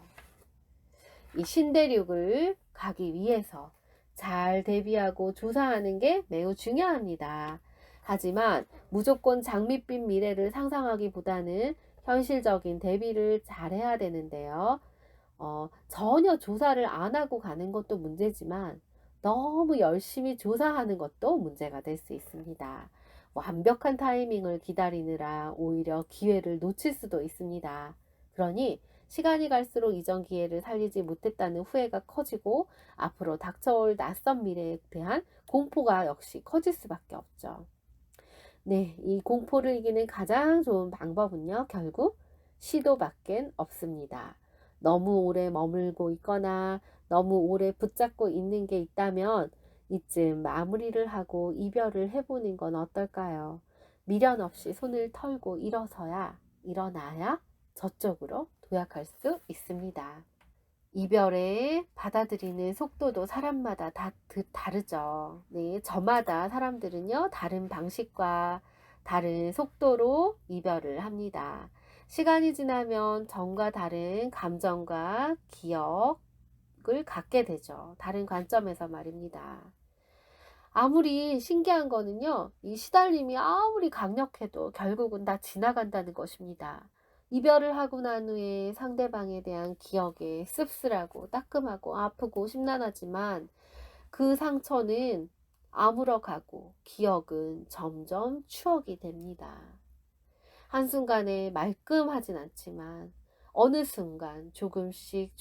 이 신대륙을 가기 위해서 잘 대비하고 조사하는 게 매우 중요합니다. 하지만 무조건 장밋빛 미래를 상상하기보다는 현실적인 대비를 잘 해야 되는데요. 전혀 조사를 안 하고 가는 것도 문제지만 너무 열심히 조사하는 것도 문제가 될 수 있습니다. 완벽한 타이밍을 기다리느라 오히려 기회를 놓칠 수도 있습니다. 그러니 시간이 갈수록 이전 기회를 살리지 못했다는 후회가 커지고 앞으로 닥쳐올 낯선 미래에 대한 공포가 역시 커질 수밖에 없죠. 네, 이 공포를 이기는 가장 좋은 방법은요, 결국 시도밖엔 없습니다. 너무 오래 머물고 있거나 너무 오래 붙잡고 있는 게 있다면 이쯤 마무리를 하고 이별을 해보는 건 어떨까요? 미련 없이 손을 털고 일어나야 저쪽으로 도약할 수 있습니다. 이별에 받아들이는 속도도 사람마다 다르죠. 네, 저마다 사람들은요, 다른 방식과 다른 속도로 이별을 합니다. 시간이 지나면 전과 다른 감정과 기억을 갖게 되죠. 다른 관점에서 말입니다. 아무리 신기한 거는요, 이 시달림이 아무리 강력해도 결국은 다 지나간다는 것입니다. 이별을 하고 난 후에 상대방에 대한 기억에 씁쓸하고 따끔하고 아프고 심란하지만 그 상처는 아물어가고 기억은 점점 추억이 됩니다. 한순간에 말끔하진 않지만 어느 순간 조금씩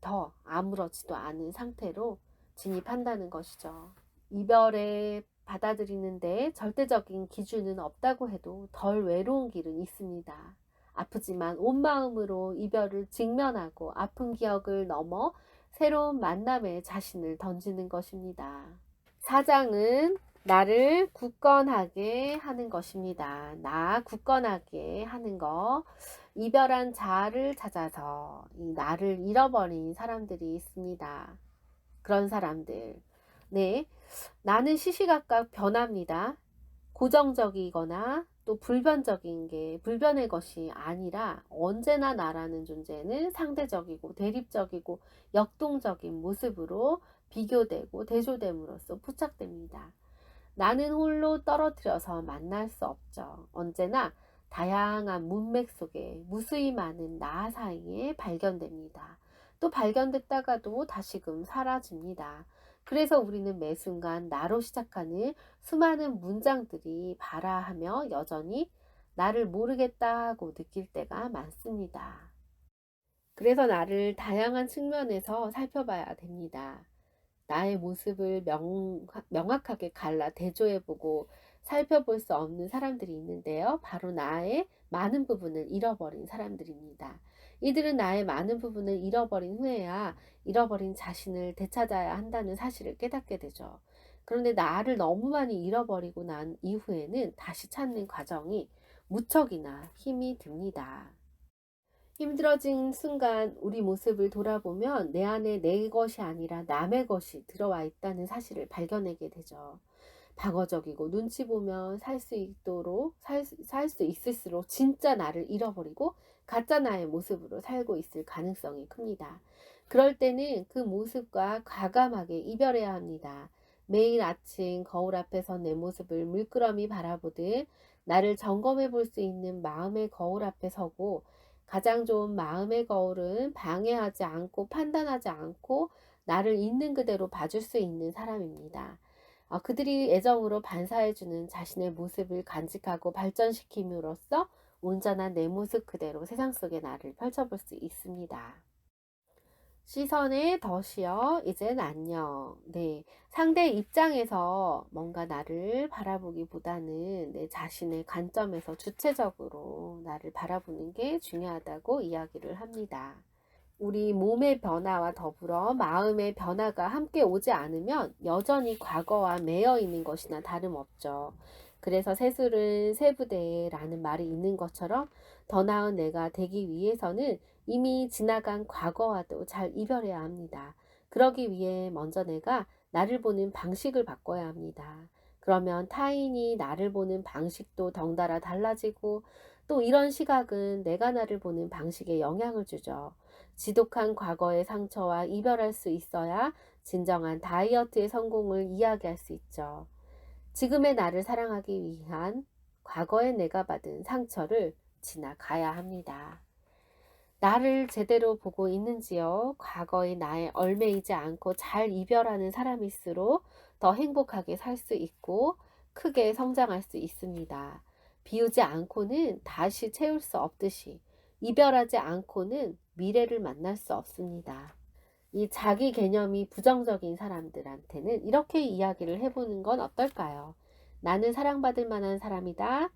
더 아무렇지도 않은 상태로 진입한다는 것이죠. 이별에 받아들이는데 절대적인 기준은 없다고 해도 덜 외로운 길은 있습니다. 아프지만 온 마음으로 이별을 직면하고 아픈 기억을 넘어 새로운 만남에 자신을 던지는 것입니다. 사장은 나를 굳건하게 하는 것입니다. 나 굳건하게 하는 거. 이별한 자아를 찾아서 이 나를 잃어버린 사람들이 있습니다. 그런 사람들. 네. 나는 시시각각 변합니다. 고정적이거나 또 불변의 것이 아니라 언제나 나라는 존재는 상대적이고 대립적이고 역동적인 모습으로 비교되고 대조됨으로써 포착됩니다. 나는 홀로 떨어뜨려서 만날 수 없죠. 언제나 다양한 문맥 속에 무수히 많은 나 사이에 발견됩니다. 또 발견됐다가도 다시금 사라집니다. 그래서 우리는 매 순간 나로 시작하는 수많은 문장들이 발화하며 여전히 나를 모르겠다고 느낄 때가 많습니다. 그래서 나를 다양한 측면에서 살펴봐야 됩니다. 나의 모습을 명확하게 갈라 대조해보고 살펴볼 수 없는 사람들이 있는데요. 바로 나의 많은 부분을 잃어버린 사람들입니다. 이들은 나의 많은 부분을 잃어버린 후에야 잃어버린 자신을 되찾아야 한다는 사실을 깨닫게 되죠. 그런데 나를 너무 많이 잃어버리고 난 이후에는 다시 찾는 과정이 무척이나 힘이 듭니다. 힘들어진 순간 우리 모습을 돌아보면 내 안에 내 것이 아니라 남의 것이 들어와 있다는 사실을 발견하게 되죠. 방어적이고 눈치 보면 살 수 있을수록 진짜 나를 잃어버리고 가짜 나의 모습으로 살고 있을 가능성이 큽니다. 그럴 때는 그 모습과 과감하게 이별해야 합니다. 매일 아침 거울 앞에서 내 모습을 물끄러미 바라보듯 나를 점검해 볼 수 있는 마음의 거울 앞에 서고 가장 좋은 마음의 거울은 방해하지 않고 판단하지 않고 나를 있는 그대로 봐줄 수 있는 사람입니다. 그들이 애정으로 반사해주는 자신의 모습을 간직하고 발전시킴으로써 온전한 내 모습 그대로 세상 속의 나를 펼쳐볼 수 있습니다. 시선의 덫이여 이젠 안녕. 네, 상대 입장에서 뭔가 나를 바라보기보다는 내 자신의 관점에서 주체적으로 나를 바라보는 게 중요하다고 이야기를 합니다. 우리 몸의 변화와 더불어 마음의 변화가 함께 오지 않으면 여전히 과거와 매여 있는 것이나 다름없죠. 그래서 새술은 새부대라는 말이 있는 것처럼 더 나은 내가 되기 위해서는 이미 지나간 과거와도 잘 이별해야 합니다. 그러기 위해 먼저 내가 나를 보는 방식을 바꿔야 합니다. 그러면 타인이 나를 보는 방식도 덩달아 달라지고 또 이런 시각은 내가 나를 보는 방식에 영향을 주죠. 지독한 과거의 상처와 이별할 수 있어야 진정한 다이어트의 성공을 이야기할 수 있죠. 지금의 나를 사랑하기 위한 과거의 내가 받은 상처를 지나가야 합니다. 나를 제대로 보고 있는지요? 과거의 나에 얽매이지 않고 잘 이별하는 사람일수록 더 행복하게 살 수 있고 크게 성장할 수 있습니다. 비우지 않고는 다시 채울 수 없듯이 이별하지 않고는 미래를 만날 수 없습니다. 이 자기 개념이 부정적인 사람들한테는 이렇게 이야기를 해보는 건 어떨까요? 나는 사랑받을 만한 사람이다.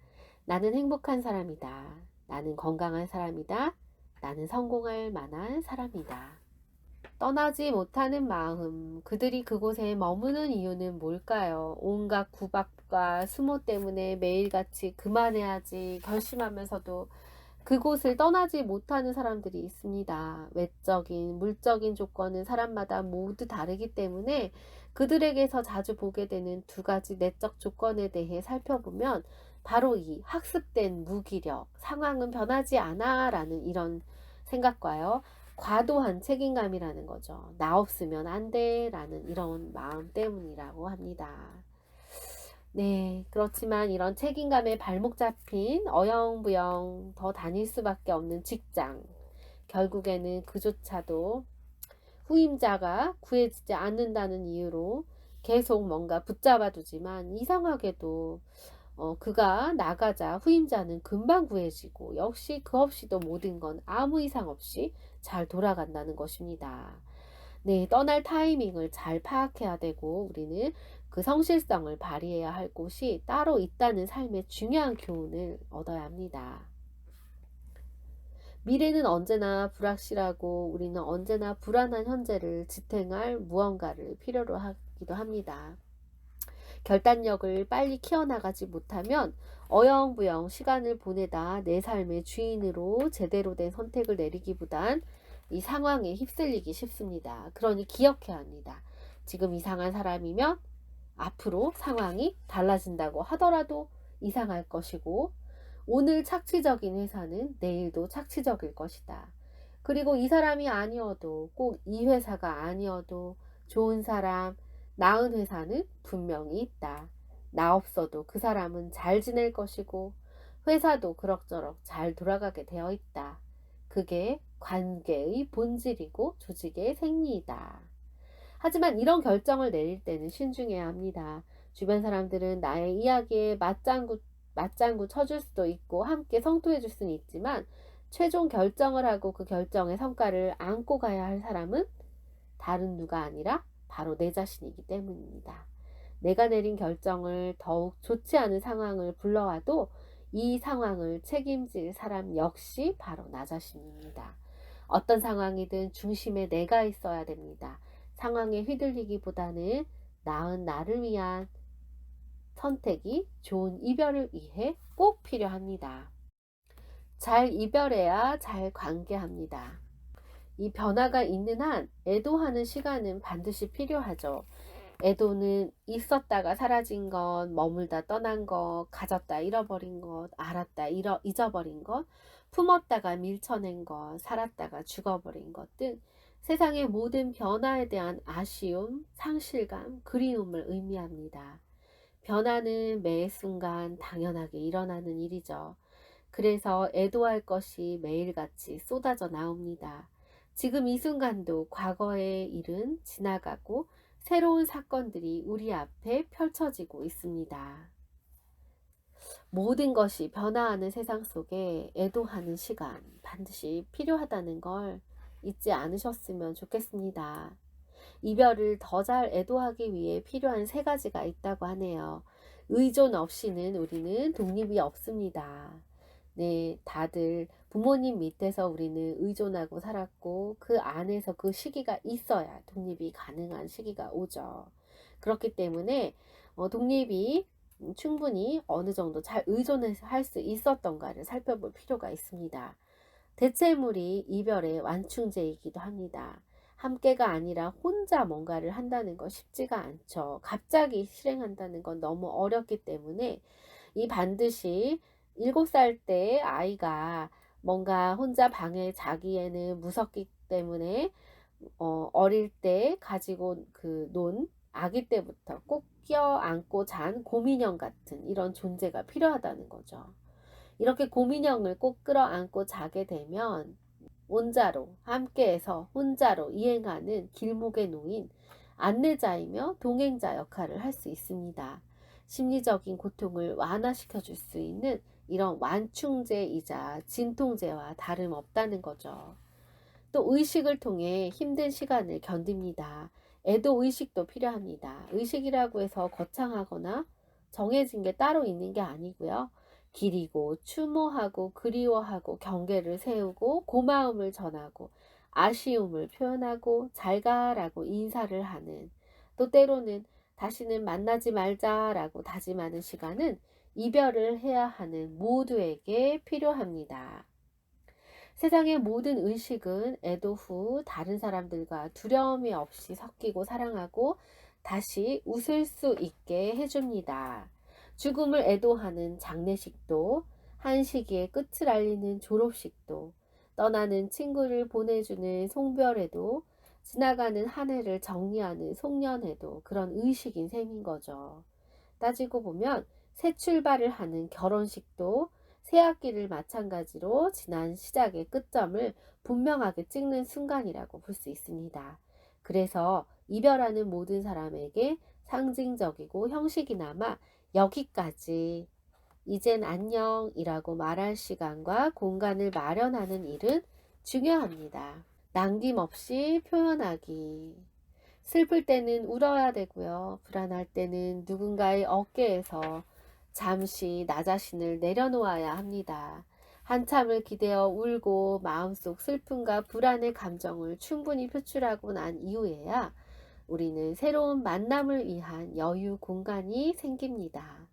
나는 행복한 사람이다. 나는 건강한 사람이다. 나는 성공할 만한 사람이다. 떠나지 못하는 마음, 그들이 그곳에 머무는 이유는 뭘까요? 온갖 구박과 수모 때문에 매일같이 그만해야지 결심하면서도 그곳을 떠나지 못하는 사람들이 있습니다. 외적인, 물적인 조건은 사람마다 모두 다르기 때문에 그들에게서 자주 보게 되는 두 가지 내적 조건에 대해 살펴보면 바로 이 학습된 무기력, 상황은 변하지 않아 라는 이런 생각과요. 과도한 책임감이라는 거죠. 나 없으면 안 돼 라는 이런 마음 때문이라고 합니다. 네, 그렇지만 이런 책임감에 발목 잡힌 어영부영 더 다닐 수밖에 없는 직장. 결국에는 그조차도 후임자가 구해지지 않는다는 이유로 계속 뭔가 붙잡아 두지만 이상하게도 그가 나가자 후임자는 금방 구해지고 역시 그 없이도 모든 건 아무 이상 없이 잘 돌아간다는 것입니다. 네, 떠날 타이밍을 잘 파악해야 되고 우리는 그 성실성을 발휘해야 할 곳이 따로 있다는 삶의 중요한 교훈을 얻어야 합니다. 미래는 언제나 불확실하고 우리는 언제나 불안한 현재를 지탱할 무언가를 필요로 하기도 합니다. 결단력을 빨리 키워나가지 못하면 어영부영 시간을 보내다 내 삶의 주인으로 제대로 된 선택을 내리기보단 이 상황에 휩쓸리기 쉽습니다. 그러니 기억해야 합니다. 지금 이상한 사람이면 앞으로 상황이 달라진다고 하더라도 이상할 것이고 오늘 착취적인 회사는 내일도 착취적일 것이다. 그리고 이 사람이 아니어도 꼭 이 회사가 아니어도 좋은 사람, 나은 회사는 분명히 있다. 나 없어도 그 사람은 잘 지낼 것이고 회사도 그럭저럭 잘 돌아가게 되어 있다. 그게 관계의 본질이고 조직의 생리이다. 하지만 이런 결정을 내릴 때는 신중해야 합니다. 주변 사람들은 나의 이야기에 맞장구 쳐줄 수도 있고 함께 성토해 줄 수는 있지만 최종 결정을 하고 그 결정의 성과를 안고 가야 할 사람은 다른 누가 아니라 바로 내 자신이기 때문입니다. 내가 내린 결정을 더욱 좋지 않은 상황을 불러와도 이 상황을 책임질 사람 역시 바로 나 자신입니다. 어떤 상황이든 중심에 내가 있어야 됩니다. 상황에 휘둘리기보다는 나은 나를 위한 선택이 좋은 이별을 위해 꼭 필요합니다. 잘 이별해야 잘 관계합니다. 이 변화가 있는 한 애도하는 시간은 반드시 필요하죠. 애도는 있었다가 사라진 것, 머물다 떠난 것, 가졌다 잃어버린 것, 알았다 잊어버린 것, 품었다가 밀쳐낸 것, 살았다가 죽어버린 것 등 세상의 모든 변화에 대한 아쉬움, 상실감, 그리움을 의미합니다. 변화는 매 순간 당연하게 일어나는 일이죠. 그래서 애도할 것이 매일같이 쏟아져 나옵니다. 지금 이 순간도 과거의 일은 지나가고 새로운 사건들이 우리 앞에 펼쳐지고 있습니다. 모든 것이 변화하는 세상 속에 애도하는 시간 반드시 필요하다는 걸 잊지 않으셨으면 좋겠습니다. 이별을 더 잘 애도하기 위해 필요한 세 가지가 있다고 하네요. 의존 없이는 우리는 독립이 없습니다. 네, 다들 부모님 밑에서 우리는 의존하고 살았고 그 안에서 그 시기가 있어야 독립이 가능한 시기가 오죠. 그렇기 때문에 독립이 충분히 어느 정도 잘 의존할 수 있었던가를 살펴볼 필요가 있습니다. 대체물이 이별의 완충제이기도 합니다. 함께가 아니라 혼자 뭔가를 한다는 건 쉽지가 않죠. 갑자기 실행한다는 건 너무 어렵기 때문에 이 반드시 7살 때 아이가 뭔가 혼자 방에 자기에는 무섭기 때문에 어릴 때 가지고 논 아기 때부터 꼭 껴안고 잔 곰인형 같은 이런 존재가 필요하다는 거죠. 이렇게 곰인형을 꼭 끌어안고 자게 되면 원자로 함께해서 혼자로 이행하는 길목에 놓인 안내자이며 동행자 역할을 할 수 있습니다. 심리적인 고통을 완화시켜 줄 수 있는 이런 완충제이자 진통제와 다름없다는 거죠. 또 의식을 통해 힘든 시간을 견딥니다. 애도 의식도 필요합니다. 의식이라고 해서 거창하거나 정해진 게 따로 있는 게 아니고요. 기리고 추모하고 그리워하고 경계를 세우고 고마움을 전하고 아쉬움을 표현하고 잘가라고 인사를 하는, 또 때로는 다시는 만나지 말자라고 다짐하는 시간은 이별을 해야 하는 모두에게 필요합니다. 세상의 모든 의식은 애도 후 다른 사람들과 두려움이 없이 섞이고 사랑하고 다시 웃을 수 있게 해줍니다. 죽음을 애도하는 장례식도, 한 시기의 끝을 알리는 졸업식도, 떠나는 친구를 보내주는 송별회도, 지나가는 한 해를 정리하는 송년회도 그런 의식인 셈인 거죠. 따지고 보면 새 출발을 하는 결혼식도 새 학기를 마찬가지로 지난 시작의 끝점을 분명하게 찍는 순간이라고 볼 수 있습니다. 그래서 이별하는 모든 사람에게 상징적이고 형식이나마 여기까지, 이젠 안녕이라고 말할 시간과 공간을 마련하는 일은 중요합니다. 남김없이 표현하기. 슬플 때는 울어야 되고요. 불안할 때는 누군가의 어깨에서 잠시 나 자신을 내려놓아야 합니다. 한참을 기대어 울고 마음속 슬픔과 불안의 감정을 충분히 표출하고 난 이후에야 우리는 새로운 만남을 위한 여유 공간이 생깁니다.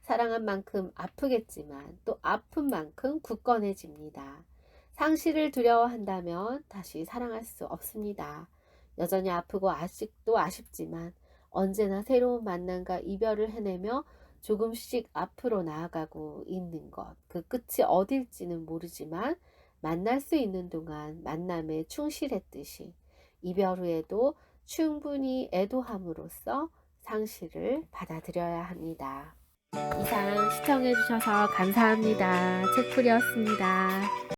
사랑한 만큼 아프겠지만 또 아픈 만큼 굳건해집니다. 상실을 두려워한다면 다시 사랑할 수 없습니다. 여전히 아프고 아직도 아쉽지만 언제나 새로운 만남과 이별을 해내며 조금씩 앞으로 나아가고 있는 것. 그 끝이 어딜지는 모르지만 만날 수 있는 동안 만남에 충실했듯이 이별 후에도 충분히 애도함으로써 상실을 받아들여야 합니다. 이상 시청해주셔서 감사합니다. 책풀이었습니다.